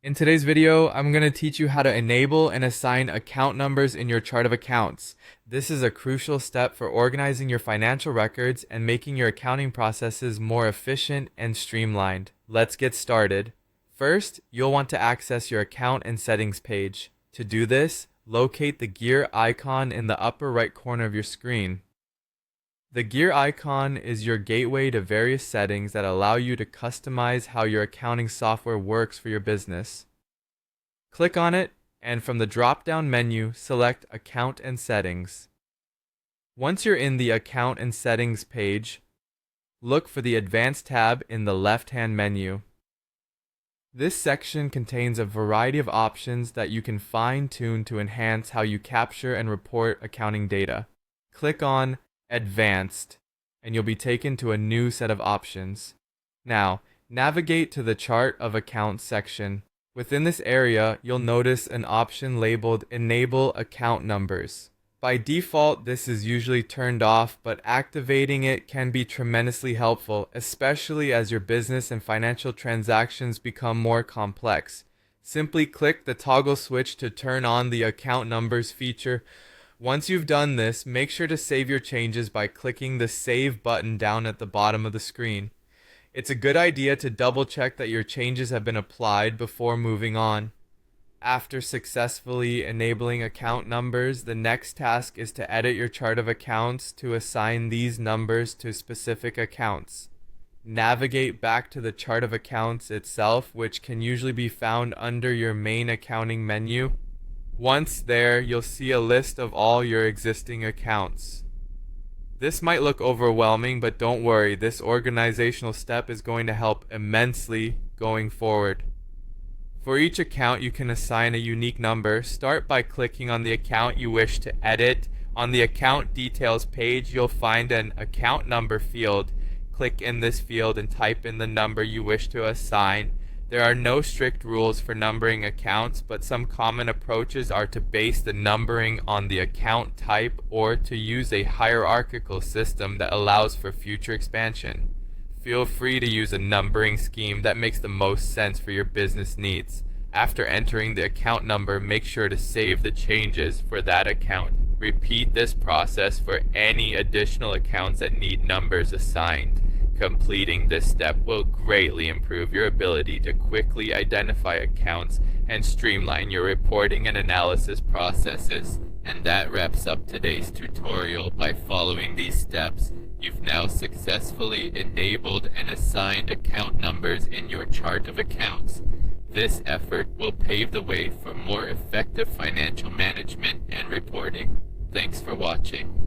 In today's video, I'm going to teach you how to enable and assign account numbers in your chart of accounts. This is a crucial step for organizing your financial records and making your accounting processes more efficient and streamlined. Let's get started. First, you'll want to access your account and settings page. To do this, locate the gear icon in the upper right corner of your screen. The gear icon is your gateway to various settings that allow you to customize how your accounting software works for your business. Click on it, and from the drop-down menu, select Account and Settings. Once you're in the Account and Settings page, look for the Advanced tab in the left-hand menu. This section contains a variety of options that you can fine-tune to enhance how you capture and report accounting data. Click on Advanced, and you'll be taken to a new set of options. Now, navigate to the Chart of Accounts section. Within this area, you'll notice an option labeled Enable Account Numbers. By default, this is usually turned off, but activating it can be tremendously helpful, especially as your business and financial transactions become more complex. Simply click the toggle switch to turn on the Account Numbers feature. Once you've done this, make sure to save your changes by clicking the Save button down at the bottom of the screen. It's a good idea to double check that your changes have been applied before moving on. After successfully enabling account numbers, the next task is to edit your chart of accounts to assign these numbers to specific accounts. Navigate back to the chart of accounts itself, which can usually be found under your main accounting menu. Once there, you'll see a list of all your existing accounts. This might look overwhelming, but don't worry, this organizational step is going to help immensely going forward. For each account, you can assign a unique number. Start by clicking on the account you wish to edit. On the Account Details page, you'll find an Account Number field. Click in this field and type in the number you wish to assign. There are no strict rules for numbering accounts, but some common approaches are to base the numbering on the account type or to use a hierarchical system that allows for future expansion. Feel free to use a numbering scheme that makes the most sense for your business needs. After entering the account number, make sure to save the changes for that account. Repeat this process for any additional accounts that need numbers assigned. Completing this step will greatly improve your ability to quickly identify accounts and streamline your reporting and analysis processes. And that wraps up today's tutorial. By following these steps, you've now successfully enabled and assigned account numbers in your chart of accounts. This effort will pave the way for more effective financial management and reporting. Thanks for watching.